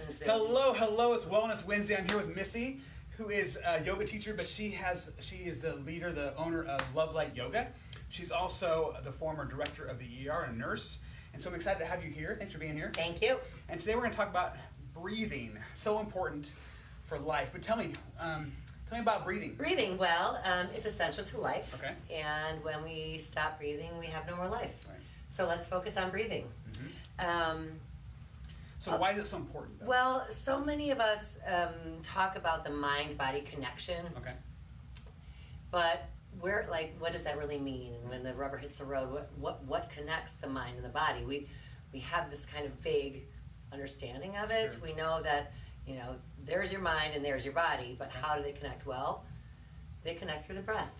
questions. Hello, it's Wellness Wednesday. I'm here with Missy, who is a yoga teacher, but she is the leader, the owner of Love Light Yoga. She's also the former director of the ER and a nurse. And so I'm excited to have you here. Thanks for being here. Thank you. And today we're going to talk about breathing, so important for life. But tell me about breathing. Breathing, well, it's essential to life. Okay. And when we stop breathing, we have no more life. Right. So let's focus on breathing. Mm-hmm. So why is it so important, though? Well, so many of us talk about the mind-body connection. Okay. But what does that really mean? And when the rubber hits the road, what connects the mind and the body? We have this kind of vague understanding of it. Sure. We know that, there's your mind and there's your body, but how do they connect? Well, they connect through the breath.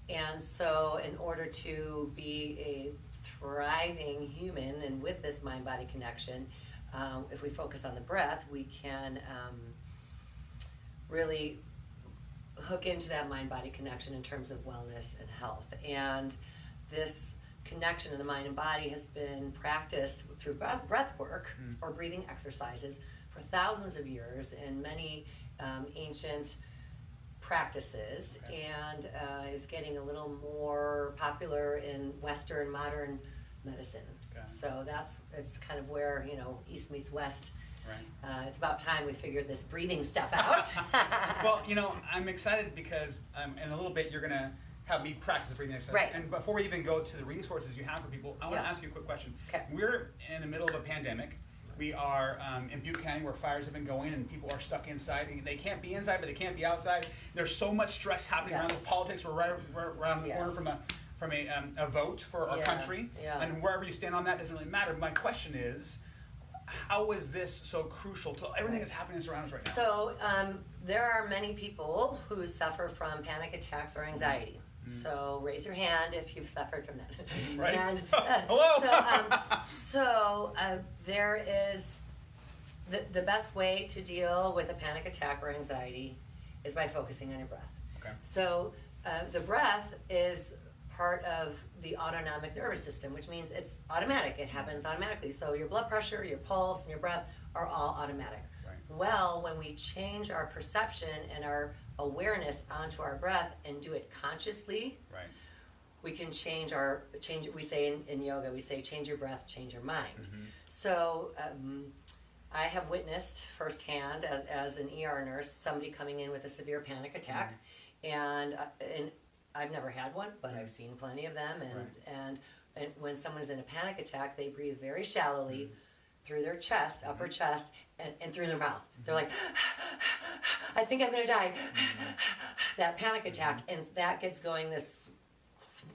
And so in order to be a thriving human and with this mind-body connection, if we focus on the breath, we can really hook into that mind-body connection in terms of wellness and health. And this connection of the mind and body has been practiced through breath work or breathing exercises for thousands of years in many ancient practices, and is getting a little more popular in Western modern medicine. Okay. So it's kind of where East meets West. Right. It's about time we figured this breathing stuff out. Well, I'm excited because in a little bit you're going to have me practice the breathing exercise. Right. And before we even go to the resources you have for people, I want to ask you a quick question. Okay. We're in the middle of a pandemic. We are in Butte County where fires have been going and people are stuck inside. They can't be inside, but they can't be outside. There's so much stress happening around the politics. We're right around the corner from a vote for our country. Yeah. And wherever you stand on that doesn't really matter. My question is, how is this so crucial to everything that's happening around us right now? So there are many people who suffer from panic attacks or anxiety. So raise your hand if you've suffered from that. Right. And, hello. So there is the best way to deal with a panic attack or anxiety is by focusing on your breath. Okay. So the breath is part of the autonomic nervous system, which means it's automatic. It happens automatically. So your blood pressure, your pulse, and your breath are all automatic. Right. Well, when we change our perception and our awareness onto our breath and do it consciously, Right. we can change. We say in yoga, we say change your breath, change your mind. Mm-hmm. So I have witnessed firsthand as an ER nurse somebody coming in with a severe panic attack, and I've never had one, but I've seen plenty of them. And when someone's in a panic attack, they breathe very shallowly through their chest, upper chest, and through their mouth. They're like, I think I'm going to die. That panic attack, and that gets going, this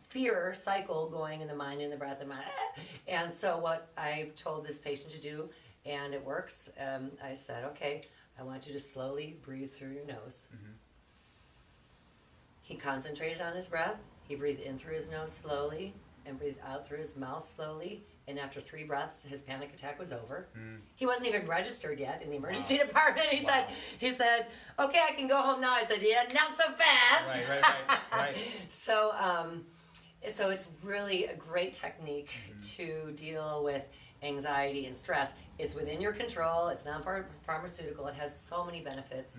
fear cycle going in the mind, in the breath, and mind. And so what I told this patient to do, and it works, I said, okay, I want you to slowly breathe through your nose. He concentrated on his breath. He breathed in through his nose slowly and breathed out through his mouth slowly. And after 3 breaths, his panic attack was over. He wasn't even registered yet in the emergency department. He said, okay, I can go home now. I said, yeah, not so fast. Right. So it's really a great technique to deal with anxiety and stress. It's within your control. It's not pharmaceutical. It has so many benefits.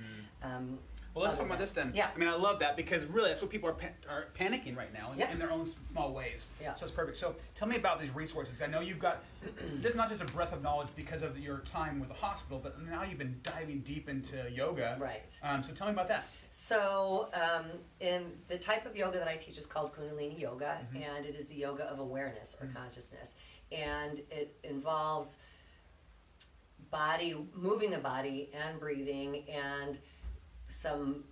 Well, let's talk about this then. Yeah. I mean, I love that because really that's what people are panicking right now in their own small ways. Yeah. So it's perfect. So tell me about these resources. I know you've got not just a breadth of knowledge because of your time with the hospital, but now you've been diving deep into yoga. Right. So tell me about that. So in the type of yoga that I teach is called Kundalini Yoga, and it is the yoga of awareness or consciousness. And it involves moving the body and breathing and some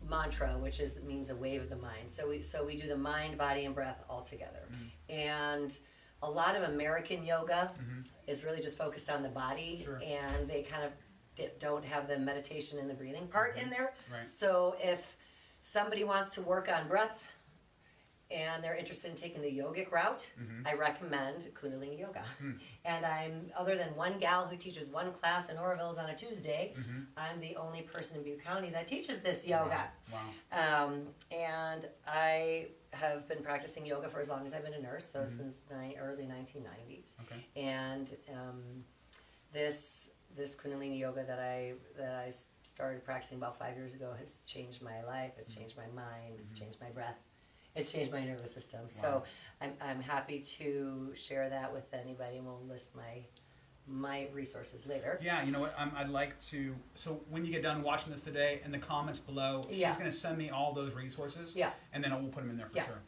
mantra, which means a wave of the mind. So we do the mind, body, and breath all together. And a lot of American yoga is really just focused on the body, and they kind of don't have the meditation and the breathing part in there. Right. So if somebody wants to work on breath and they're interested in taking the yogic route, I recommend Kundalini Yoga. And I'm, other than one gal who teaches one class in Oroville's on a Tuesday, I'm the only person in Butte County that teaches this yoga. Wow. And I have been practicing yoga for as long as I've been a nurse, so since early 1990s. Okay. And this this Kundalini Yoga that I started practicing about 5 years ago has changed my life. It's changed my mind. It's changed my breath. It's changed my nervous system. Wow. So I'm happy to share that with anybody, and we'll list my resources later. Yeah, you know what? I'd like to. So when you get done watching this today, in the comments below, she's going to send me all those resources. Yeah. And then we'll put them in there for sure.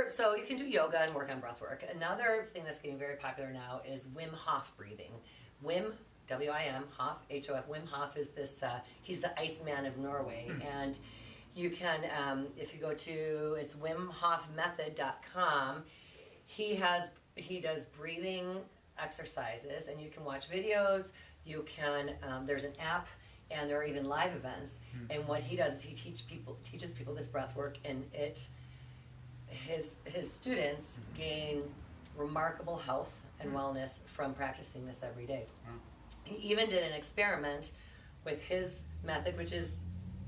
So you can do yoga and work on breath work. Another thing that's getting very popular now is Wim Hof breathing. Wim, W-I-M, Hof, H-O-F. Wim Hof is this, he's the Iceman of Norway. And you can, if you go to, it's wimhofmethod.com, he does breathing exercises, and you can watch videos. You can, there's an app, and there are even live events. And what he does is he teaches people this breath work, and his students gain remarkable health and wellness from practicing this every day. Wow. He even did an experiment with his method, which is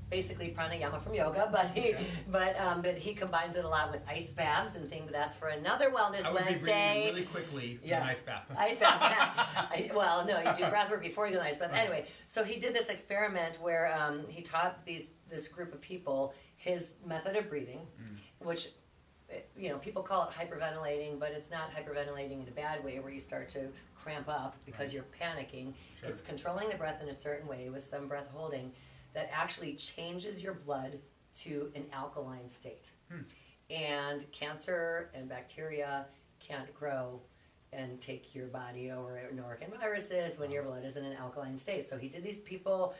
basically pranayama from yoga, but he combines it a lot with ice baths and things. That's for another Wellness I would Wednesday. be breathing really quickly in an ice bath. Ice bath. Well, no, you do breath work before you go to an ice bath. Anyway, so he did this experiment where he taught this group of people his method of breathing, which, you know, people call it hyperventilating, but it's not hyperventilating in a bad way where you start to cramp up because you're panicking. Sure. It's controlling the breath in a certain way with some breath holding that actually changes your blood to an alkaline state. And cancer and bacteria can't grow and take your body over, nor can viruses when your blood is in an alkaline state. So he did these people,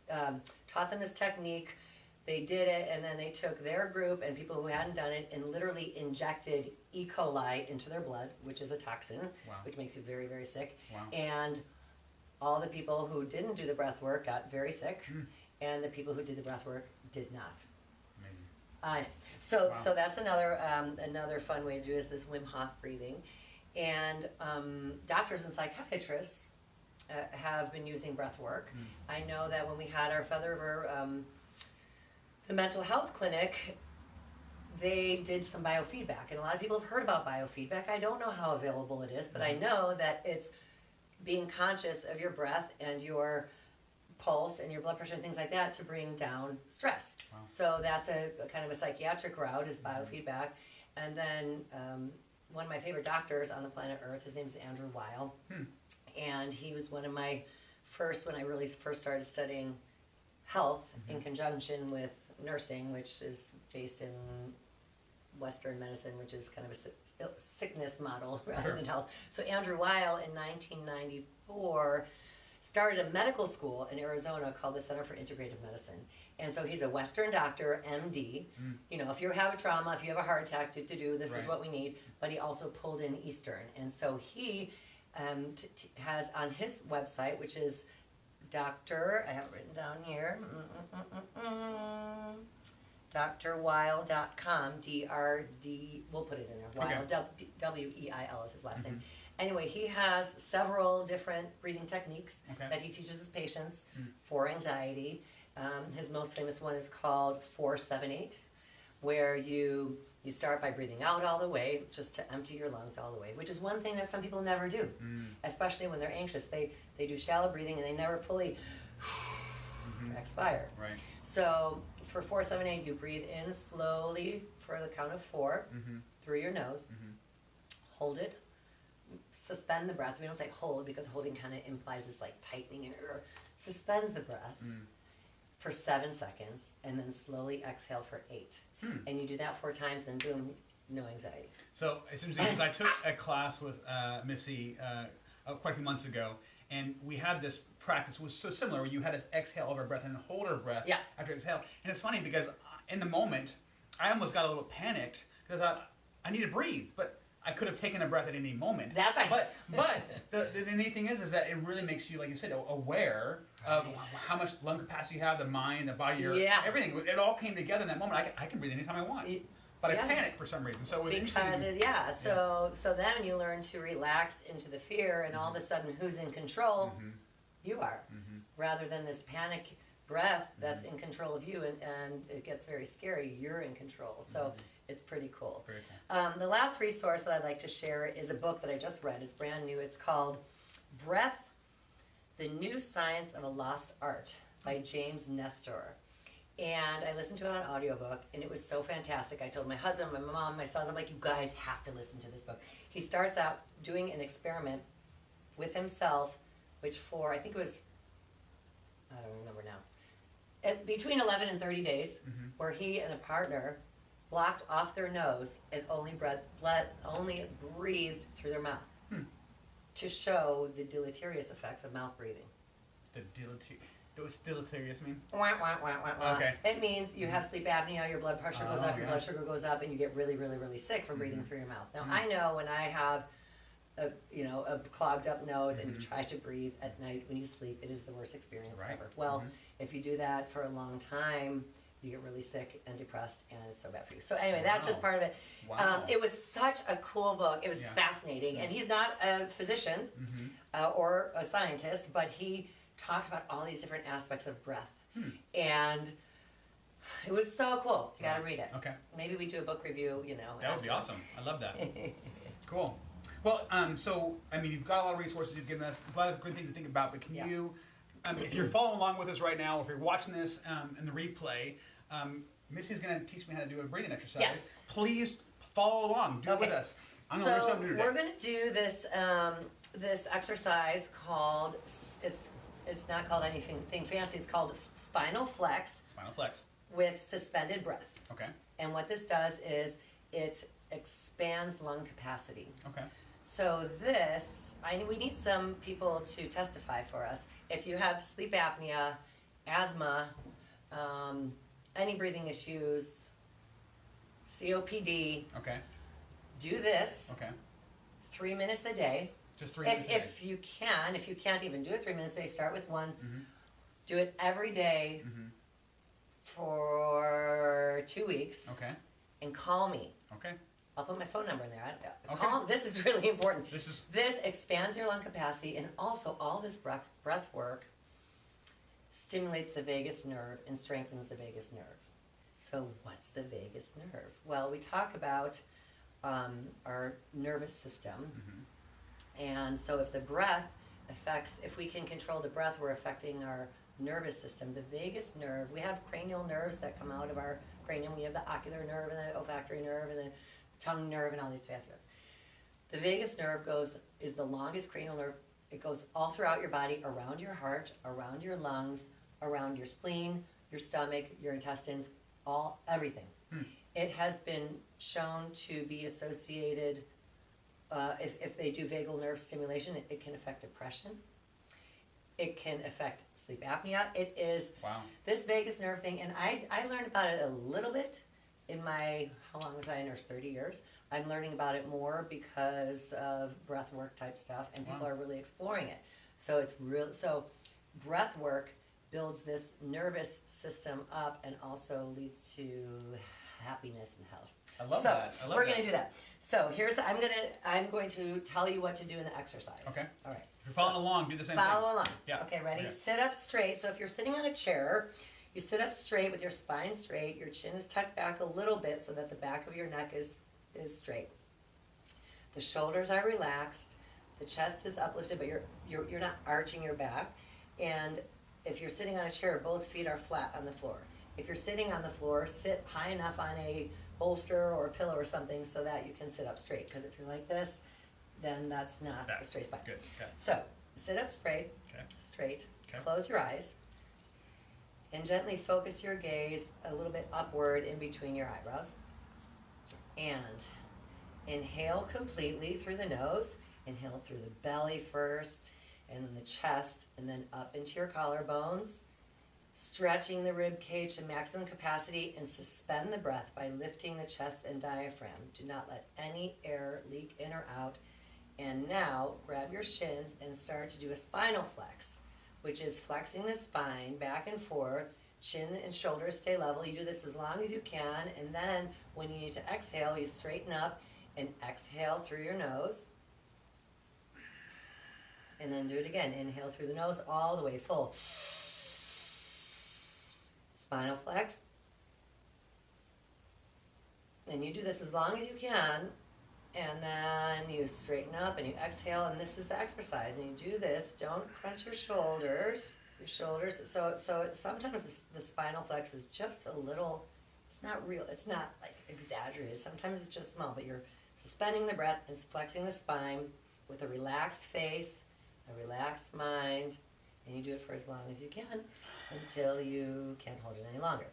taught them this technique. They did it, and then they took their group and people who hadn't done it and literally injected E. coli into their blood, which is a toxin, which makes you very, very sick. And all the people who didn't do the breath work got very sick, and the people who did the breath work did not. Amazing. So that's another fun way to do is this Wim Hof breathing. And doctors and psychiatrists have been using breath work. I know that when we had our Feather River the mental health clinic, they did some biofeedback, and a lot of people have heard about biofeedback. I don't know how available it is, but I know that it's being conscious of your breath and your pulse and your blood pressure and things like that to bring down stress. So that's a kind of a psychiatric route is biofeedback. And then one of my favorite doctors on the planet Earth, his name is Andrew Weil, and he was one of my first, when I really first started studying health in conjunction with nursing, which is based in Western medicine, which is kind of a sickness model rather than health. So Andrew Weil in 1994 started a medical school in Arizona called the Center for Integrative Medicine. And so he's a Western doctor, MD. You know, if you have a trauma, if you have a heart attack, this is what we need. But he also pulled in Eastern. And so he has on his website, which is Dr. I have it written down here. drweil.com, D-R-D, we'll put it in there. Weil, W-E-I-L is his last name. Anyway, he has several different breathing techniques that he teaches his patients for anxiety. His most famous one is called 4-7-8, where you start by breathing out all the way, just to empty your lungs all the way, which is one thing that some people never do, especially when they're anxious. They do shallow breathing and they never fully expire. Right. So for 4-7-8, you breathe in slowly for the count of 4 through your nose, hold it, suspend the breath. We don't say hold because holding kind of implies this like tightening in your, suspend the breath for 7 seconds, and then slowly exhale for 8. And you do that 4 times, and boom, no anxiety. So it's interesting because I took a class with Missy quite a few months ago, and we had this practice. It was so similar, where you had us exhale over breath and hold our breath after exhale. And it's funny because in the moment, I almost got a little panicked because I thought, I need to breathe, but I could have taken a breath at any moment. That's right. But the neat thing is that it really makes you, like you said, aware of how much lung capacity you have, the mind, the body, everything. It all came together in that moment. I can breathe anytime I want. But I panicked for some reason. So it was interesting. So then you learn to relax into the fear, and all of a sudden, who's in control? You are. Rather than this panic breath that's in control of you, and it gets very scary. You're in control. So it's pretty cool. Very cool. The last resource that I'd like to share is a book that I just read. It's brand new. It's called Breath, The New Science of a Lost Art by James Nestor. And I listened to it on audiobook, and it was so fantastic. I told my husband, my mom, my sons, I'm like, you guys have to listen to this book. He starts out doing an experiment with himself, which for, I think it was, I don't remember now, between 11 and 30 days, where he and a partner blocked off their nose and only breathed through their mouth to show the deleterious effects of mouth breathing. What's deleterious mean? Okay. It means you have sleep apnea, your blood pressure goes up, your blood sugar goes up, and you get really, really, really sick from breathing through your mouth. Now, I know when I have a clogged up nose and you try to breathe at night when you sleep, it is the worst experience ever. Well, if you do that for a long time, you get really sick and depressed, and it's so bad for you. So anyway, that's just part of it. It was such a cool book. It was fascinating. And he's not a physician or a scientist, but he talked about all these different aspects of breath. And it was so cool. You got to read it. Okay. Maybe we do a book review, That would be awesome. I love that. Cool. Well, so, I mean, you've got a lot of resources you've given us, a lot of good things to think about, but can you, if you're following along with us right now, or if you're watching this in the replay, Missy's going to teach me how to do a breathing exercise. Yes. Please follow along. Do it with us. I'm going to learn something new today. We're going to do this this exercise called, it's not called anything fancy, it's called Spinal Flex. Spinal Flex. With suspended breath. Okay. And what this does is it expands lung capacity. Okay. So we need some people to testify for us. If you have sleep apnea, asthma, any breathing issues, COPD, do this 3 minutes a day. Just 3 minutes a day. If you can. If you can't even do it 3 minutes a day, start with one. Do it every day for 2 weeks. Okay. And call me. Okay. I'll put my phone number in there. This is really important. This expands your lung capacity, and also all this breath work stimulates the vagus nerve and strengthens the vagus nerve. So what's the vagus nerve? Well, we talk about our nervous system. And so if the breath if we can control the breath, we're affecting our nervous system. The vagus nerve, we have cranial nerves that come out of our cranium. We have the ocular nerve and the olfactory nerve and the tongue nerve and all these fancy ones. The vagus nerve is the longest cranial nerve. It goes all throughout your body, around your heart, around your lungs, around your spleen, your stomach, your intestines, everything. It has been shown to be associated, if they do vagal nerve stimulation, it can affect depression. It can affect sleep apnea. It is this vagus nerve thing, and I learned about it a little bit in how long was I a nurse? 30 years. I'm learning about it more because of breath work type stuff, and people are really exploring it. So breath work builds this nervous system up and also leads to happiness and health. I love that. We're going to do that. So I'm going to tell you what to do in the exercise. Okay. All right. If you're following along, do the same thing. Follow along. Yeah. Okay, ready? Okay. Sit up straight. So if you're sitting on a chair, you sit up straight with your spine straight. Your chin is tucked back a little bit so that the back of your neck is straight. The shoulders are relaxed. The chest is uplifted, but you're not arching your back. And if you're sitting on a chair, both feet are flat on the floor. If you're sitting on the floor, sit high enough on a bolster or a pillow or something so that you can sit up straight. Because if you're like this, then that's not a straight spine. Good. Okay. So sit up straight. Close your eyes, and gently focus your gaze a little bit upward in between your eyebrows. And inhale completely through the nose. Inhale through the belly first, and then the chest, and then up into your collarbones. Stretching the rib cage to maximum capacity, and suspend the breath by lifting the chest and diaphragm. Do not let any air leak in or out. And now grab your shins and start to do a spinal flex, which is flexing the spine back and forth. Chin and shoulders stay level. You do this as long as you can, and then when you need to exhale, you straighten up and exhale through your nose. And then do it again. Inhale through the nose all the way full. Spinal flex. And you do this as long as you can. and then you straighten up and you exhale, and this is the exercise. And you do this. Don't crunch your shoulders. So sometimes the spinal flex is just a little. It's not real. It's not like exaggerated. Sometimes it's just small, but you're suspending the breath and flexing the spine with a relaxed face, a relaxed mind, and you do it for as long as you can until you can't hold it any longer.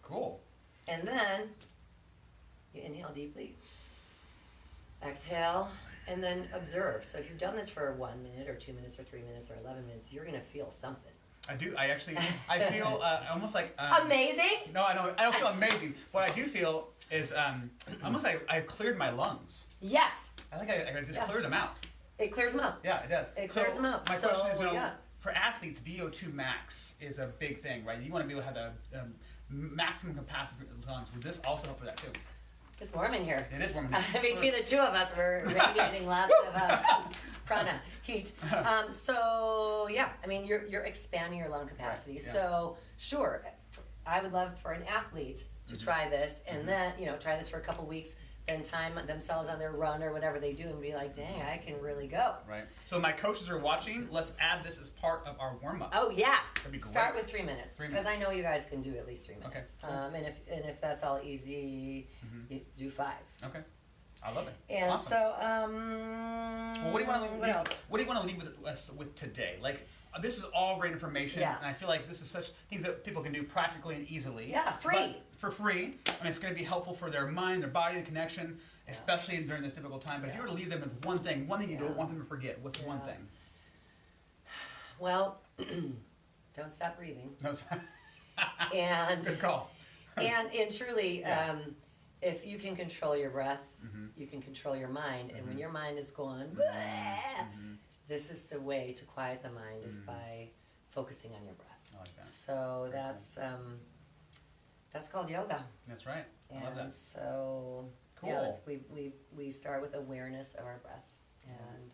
Cool. And then you inhale deeply, exhale, and then observe. So if you've done this for 1 minute or 2 minutes or 3 minutes or 11 minutes, you're going to feel something. I do. I feel almost like amazing. No, I don't feel amazing. What I do feel is almost like I've cleared my lungs. Yes. I think I just cleared them out. It clears them out. Yeah, it does. It clears them out. My question is, for athletes, VO2 max is a big thing, right? You want to be able to have the maximum capacity of the lungs. Would this also help for that too? It's warm in here. It is warm. Between the two of us, we're radiating lots of prana, heat. So yeah, I mean, you're expanding your lung capacity. Right, yeah. So sure, I would love for an athlete to try this, and then try this for a couple weeks, then time themselves on their run or whatever they do, and be like, dang, I can really go. Right. So my coaches are watching. Let's add this as part of our warm up. Oh yeah. That'd be great. Start with 3 minutes, because I know you guys can do at least 3 minutes. Okay. Cool. And if that's all easy, you do 5. Okay. I love it. And awesome. so, well, what do you want to leave? What do you want to leave with today? Like, this is all great information, and I feel like this is such things that people can do practically and easily. Yeah, free. For free, and it's going to be helpful for their mind, their body, the connection, especially during this difficult time. But if you were to leave them with one thing you don't want them to forget, what's one thing? Well, don't stop breathing. No, and good call. and truly, if you can control your breath, you can control your mind. And when your mind is going, this is the way to quiet the mind, is by focusing on your breath. I like that. So that's called yoga. That's right. I love that. So cool. We start with awareness of our breath, and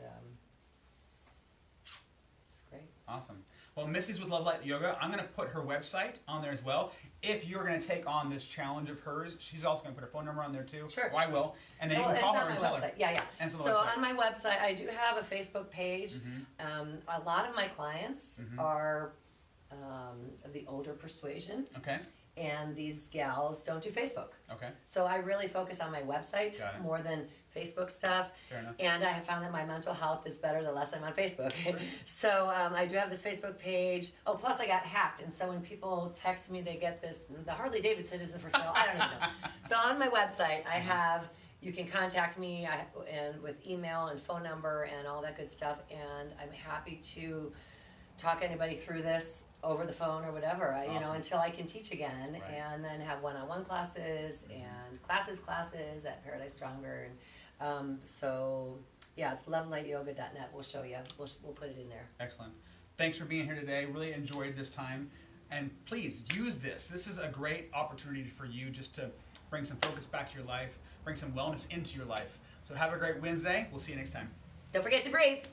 it's great. Awesome. Well, Missy's with Love Light Yoga. I'm going to put her website on there as well. If you're going to take on this challenge of hers, she's also going to put her phone number on there too. Sure. Or I will. And then you can call her and tell her. Yeah. And so on my website, I do have a Facebook page. A lot of my clients are of the older persuasion. Okay. And these gals don't do Facebook. Okay. So I really focus on my website more than Facebook stuff. Fair enough. And I have found that my mental health is better the less I'm on Facebook. So I do have this Facebook page. Oh, plus I got hacked. And so when people text me, they get this, the Harley Davidson isn't for sale. I don't even know. So on my website, I have, you can contact me and with email and phone number and all that good stuff. And I'm happy to talk anybody through this over the phone or whatever, until I can teach again, and then have one-on-one classes and classes at Paradise Stronger. And so, it's lovelightyoga.net. We'll show you. We'll put it in there. Excellent. Thanks for being here today. Really enjoyed this time. And please use this. This is a great opportunity for you just to bring some focus back to your life, bring some wellness into your life. So have a great Wednesday. We'll see you next time. Don't forget to breathe.